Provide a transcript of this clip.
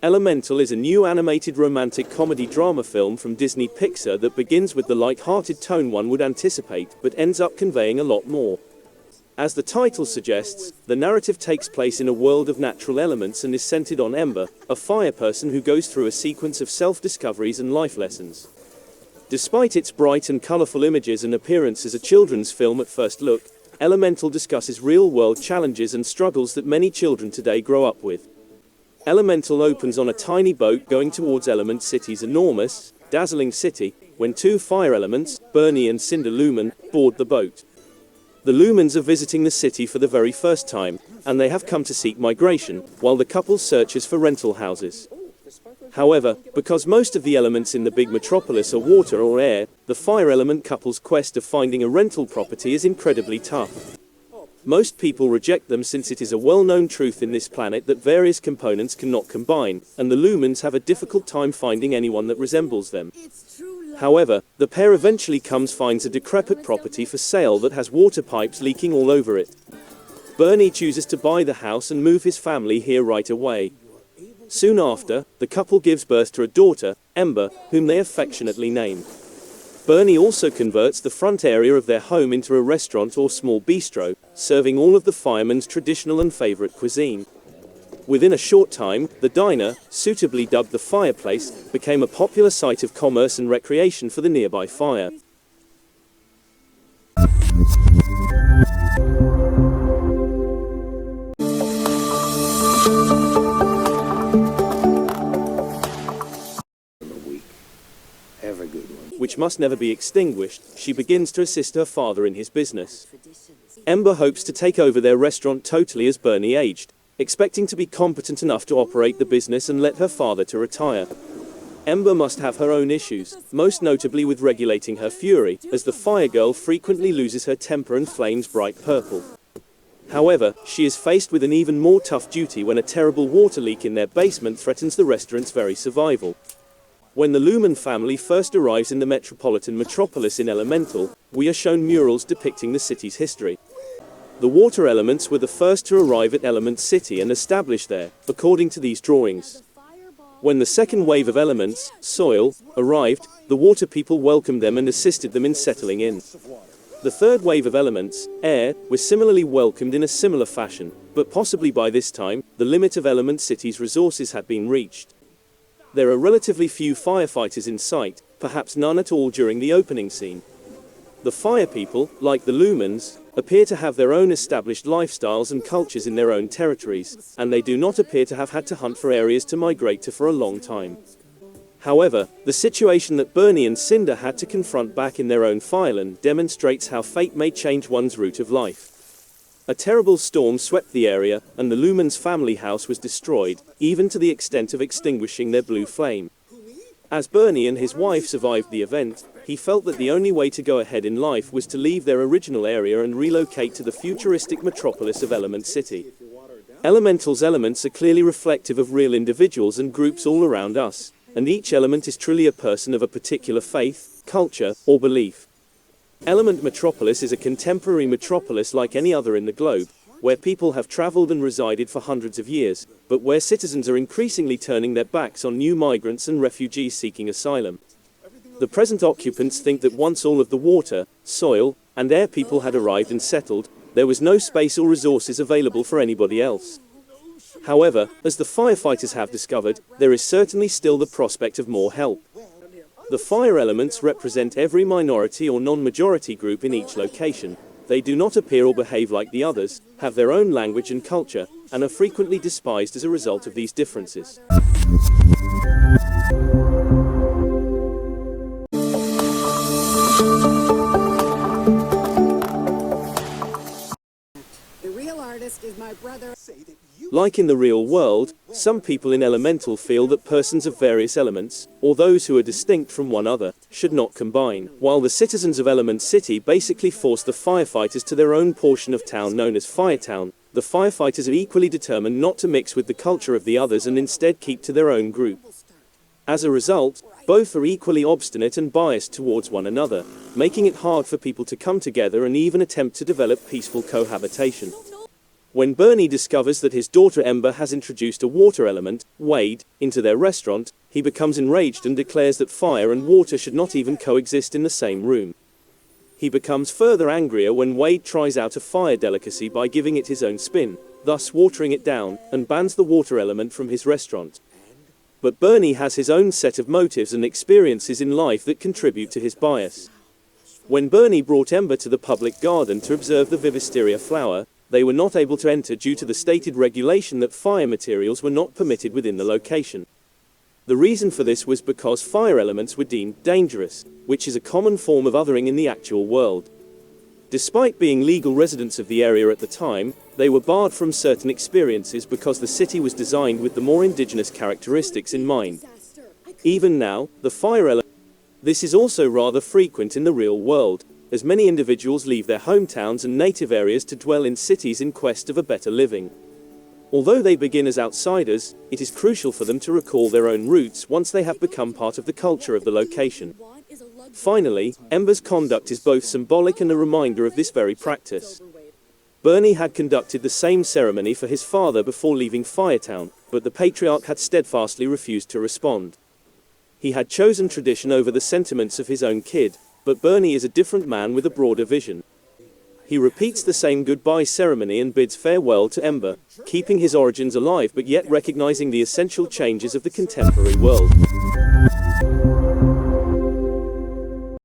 Elemental is a new animated romantic comedy drama film from Disney Pixar that begins with the light-hearted tone one would anticipate, but ends up conveying a lot more. As the title suggests, the narrative takes place in a world of natural elements and is centered on Ember, a fire person who goes through a sequence of self-discoveries and life lessons. Despite its bright and colorful images and appearance as a children's film at first look, Elemental discusses real-world challenges and struggles that many children today grow up with. Elemental opens on a tiny boat going towards Element City's enormous, dazzling city, when two fire elements, Bernie and Cinder Lumen, board the boat. The Lumens are visiting the city for the very first time, and they have come to seek migration, while the couple searches for rental houses. However, because most of the elements in the big metropolis are water or air, the fire element couple's quest of finding a rental property is incredibly tough. Most people reject them since it is a well-known truth in this planet that various components cannot combine, and the Lumens have a difficult time finding anyone that resembles them. However, the pair eventually finds a decrepit property for sale that has water pipes leaking all over it. Bernie chooses to buy the house and move his family here right away. Soon after, the couple gives birth to a daughter, Ember, whom they affectionately name. Bernie also converts the front area of their home into a restaurant or small bistro, serving all of the firemen's traditional and favorite cuisine. Within a short time, the diner, suitably dubbed the fireplace, became a popular site of commerce and recreation for the nearby fire. Which must never be extinguished, she begins to assist her father in his business. Ember hopes to take over their restaurant totally as Bernie aged, expecting to be competent enough to operate the business and let her father to retire. Ember must have her own issues, most notably with regulating her fury, as the fire girl frequently loses her temper and flames bright purple. However, she is faced with an even more tough duty when a terrible water leak in their basement threatens the restaurant's very survival. When the Lumen family first arrives in the metropolitan metropolis in Elemental, we are shown murals depicting the city's history. The water elements were the first to arrive at Element City and establish there, according to these drawings. When the second wave of elements, soil, arrived, the water people welcomed them and assisted them in settling in. The third wave of elements, air, was similarly welcomed in a similar fashion, but possibly by this time, the limit of Element City's resources had been reached. There are relatively few firefighters in sight, perhaps none at all during the opening scene. The fire people, like the Lumens, appear to have their own established lifestyles and cultures in their own territories, and they do not appear to have had to hunt for areas to migrate to for a long time. However, the situation that Bernie and Cinder had to confront back in their own fireland demonstrates how fate may change one's route of life. A terrible storm swept the area, and the Lumens' family house was destroyed, even to the extent of extinguishing their blue flame. As Bernie and his wife survived the event, he felt that the only way to go ahead in life was to leave their original area and relocate to the futuristic metropolis of Element City. Elemental's elements are clearly reflective of real individuals and groups all around us, and each element is truly a person of a particular faith, culture, or belief. Element Metropolis is a contemporary metropolis like any other in the globe, where people have traveled and resided for hundreds of years, but where citizens are increasingly turning their backs on new migrants and refugees seeking asylum. The present occupants think that once all of the water, soil, and air people had arrived and settled, there was no space or resources available for anybody else. However, as the firefighters have discovered, there is certainly still the prospect of more help. The fire elements represent every minority or non-majority group in each location. They do not appear or behave like the others, have their own language and culture, and are frequently despised as a result of these differences. The real artist is my brother. Like in the real world, some people in Elemental feel that persons of various elements, or those who are distinct from one another, should not combine, while the citizens of Element City basically force the firefighters to their own portion of town known as Firetown. The firefighters are equally determined not to mix with the culture of the others and instead keep to their own group. As a result, both are equally obstinate and biased towards one another, making it hard for people to come together and even attempt to develop peaceful cohabitation. When Bernie discovers that his daughter Ember has introduced a water element, Wade, into their restaurant, he becomes enraged and declares that fire and water should not even coexist in the same room. He becomes further angrier when Wade tries out a fire delicacy by giving it his own spin, thus watering it down, and bans the water element from his restaurant. But Bernie has his own set of motives and experiences in life that contribute to his bias. When Bernie brought Ember to the public garden to observe the Vivisteria flower, they were not able to enter due to the stated regulation that fire materials were not permitted within the location. The reason for this was because fire elements were deemed dangerous, which is a common form of othering in the actual world. Despite being legal residents of the area at the time, they were barred from certain experiences because the city was designed with the more indigenous characteristics in mind. Even now, the fire element. This is also rather frequent in the real world, as many individuals leave their hometowns and native areas to dwell in cities in quest of a better living. Although they begin as outsiders, it is crucial for them to recall their own roots once they have become part of the culture of the location. Finally, Ember's conduct is both symbolic and a reminder of this very practice. Bernie had conducted the same ceremony for his father before leaving Firetown, but the patriarch had steadfastly refused to respond. He had chosen tradition over the sentiments of his own kid, but Bernie is a different man with a broader vision. He repeats the same goodbye ceremony and bids farewell to Ember, keeping his origins alive but yet recognizing the essential changes of the contemporary world.